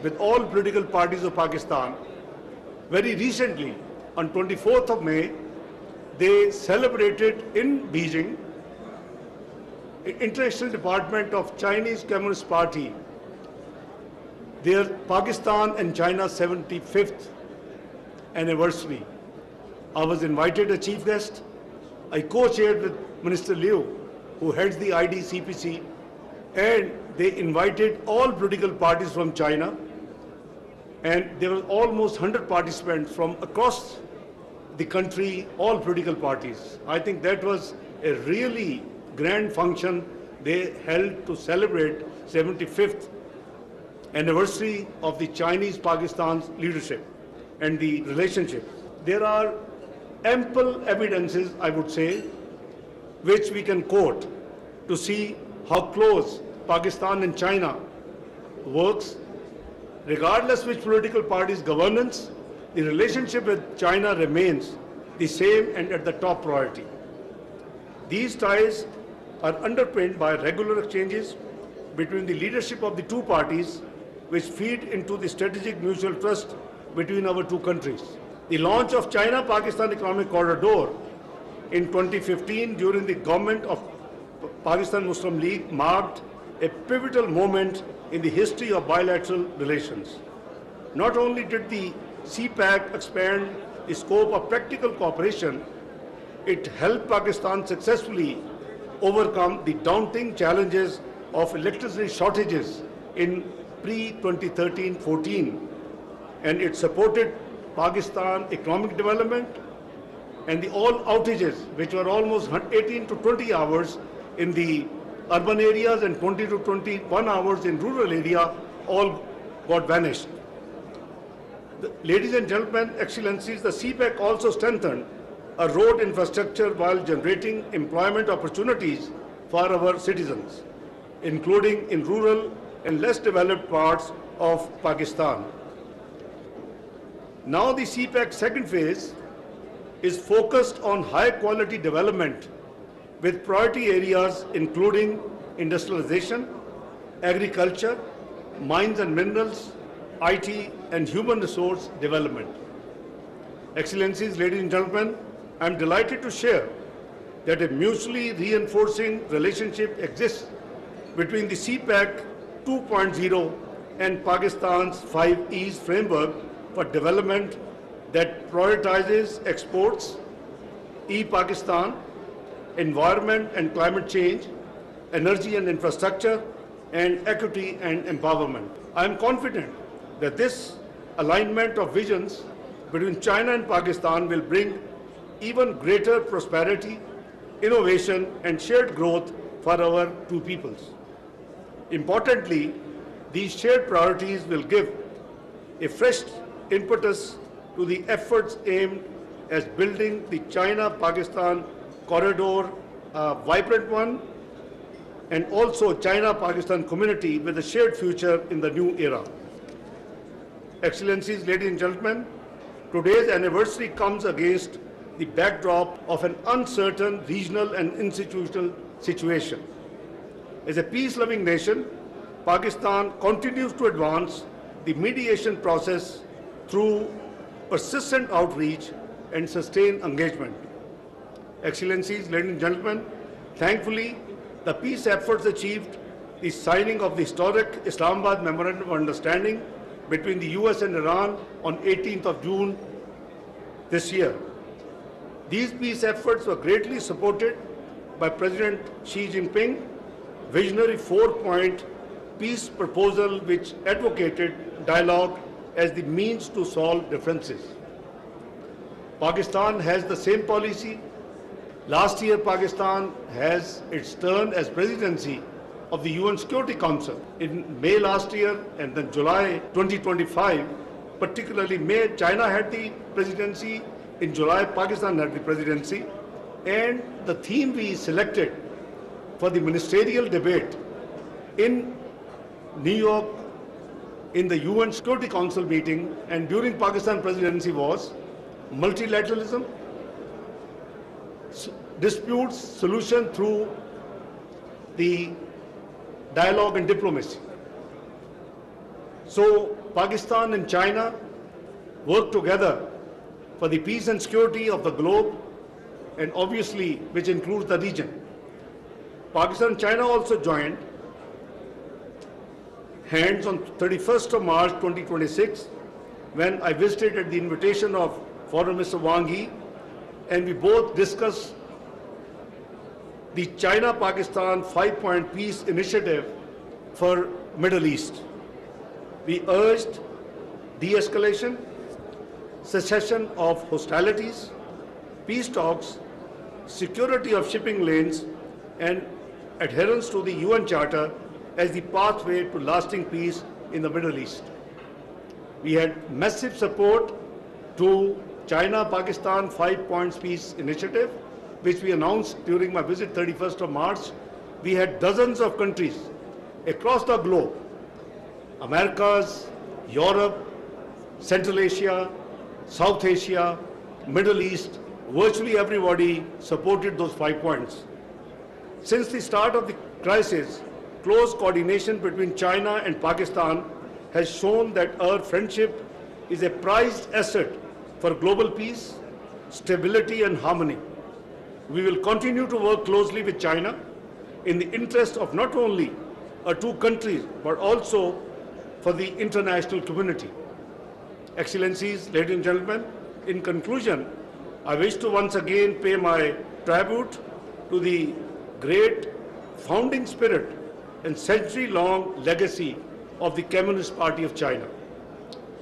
with all political parties of Pakistan. Very recently, on 24th of May, they celebrated in Beijing, International Department of Chinese Communist Party, their Pakistan and China 75th anniversary. I was invited as chief guest. I co-chaired with Minister Liu, who heads the IDCPC, and they invited all political parties from China, and there were almost 100 participants from across the country, all political parties. I think that was a really grand function they held to celebrate 75th anniversary of the Chinese-Pakistan's leadership and the relationship. There are ample evidences, I would say, which we can quote to see how close Pakistan and China works. Regardless which political party's governance, the relationship with China remains the same and at the top priority. These ties are underpinned by regular exchanges between the leadership of the two parties, which feed into the strategic mutual trust between our two countries. The launch of China-Pakistan Economic Corridor in 2015 during the government of Pakistan Muslim League marked a pivotal moment in the history of bilateral relations. Not only did the CPEC expand the scope of practical cooperation, it helped Pakistan successfully overcome the daunting challenges of electricity shortages in pre-2013-14, and it supported Pakistan economic development, and the all outages, which were almost 18 to 20 hours in the urban areas and 20 to 21 hours in rural area, all got vanished. Ladies and gentlemen, excellencies, the CPEC also strengthened a road infrastructure while generating employment opportunities for our citizens, including in rural and less developed parts of Pakistan. Now the CPEC second phase is focused on high quality development with priority areas including industrialization, agriculture, mines and minerals, IT and human resource development. Excellencies, ladies and gentlemen, I am delighted to share that a mutually reinforcing relationship exists between the CPEC 2.0 and Pakistan's 5 E's framework for development that prioritizes exports, e-Pakistan, environment and climate change, energy and infrastructure, and equity and empowerment. I am confident that this alignment of visions between China and Pakistan will bring even greater prosperity, innovation, and shared growth for our two peoples. Importantly, these shared priorities will give a fresh impetus to the efforts aimed at building the China-Pakistan corridor a vibrant one, and also China-Pakistan community with a shared future in the new era. Excellencies, ladies and gentlemen, today's anniversary comes against the backdrop of an uncertain regional and institutional situation. As a peace-loving nation, Pakistan continues to advance the mediation process through persistent outreach and sustained engagement. Excellencies, ladies and gentlemen, thankfully, the peace efforts achieved the signing of the historic Islamabad Memorandum of Understanding between the US and Iran on 18th of June this year. These peace efforts were greatly supported by President Xi Jinping, visionary 4-point peace proposal which advocated dialogue as the means to solve differences. Pakistan has the same policy. Last year, Pakistan has its turn as presidency of the UN Security Council. In May last year and then July 2025, particularly May, China had the presidency. In July, Pakistan had the presidency. And the theme we selected for the ministerial debate in New York in the UN Security Council meeting and during Pakistan presidency was multilateralism, disputes solution through the dialogue and diplomacy. So Pakistan and China work together for the peace and security of the globe, and obviously which includes the region. Pakistan and China also joined hands on 31st of March 2026 when I visited at the invitation of Foreign Minister Wang Yi, and we both discussed the China-Pakistan 5-point peace initiative for Middle East. We urged de-escalation, cessation of hostilities, peace talks, security of shipping lanes, and adherence to the UN Charter as the pathway to lasting peace in the Middle East. We had massive support to China-Pakistan 5 points peace initiative, which we announced during my visit 31st of March. We had dozens of countries across the globe, Americas, Europe, Central Asia, South Asia, Middle East, virtually everybody supported those 5 points. Since the start of the crisis, close coordination between China and Pakistan has shown that our friendship is a prized asset for global peace, stability and harmony. We will continue to work closely with China in the interest of not only our two countries, but also for the international community. Excellencies, ladies and gentlemen, in conclusion, I wish to once again pay my tribute to the great founding spirit and century-long legacy of the Communist Party of China.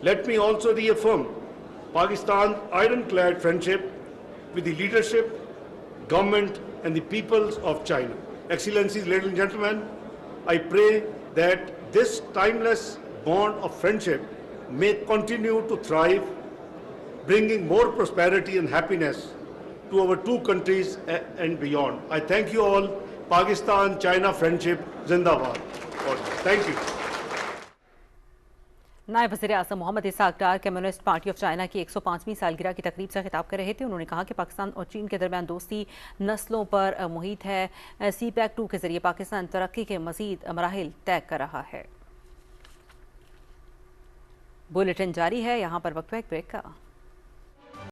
Let me also reaffirm Pakistan's ironclad friendship with the leadership, government and the peoples of China. Excellencies, ladies and gentlemen, I pray that this timeless bond of friendship may continue to thrive, bringing more prosperity and happiness to our two countries and beyond. I thank you all. Pakistan-China friendship, Zindabad. Thank you. नायब वज़ीर-ए-आज़म Mohammad Ishaq Dar communist party of China की 105वीं सालगिरह की तकरीब से खिताब कर रहे थे। उन्होंने कहा कि पाकिस्तान और चीन के दरमियान दोस्ती नस्लों पर मुहित है। CPEC 2 के जरिए पाकिस्तान तरक्की के मज़ीद मराहिल तय कर रहा है। बुलेटिन जारी है, यहाँ पर वक्त है एक ब्रेक का।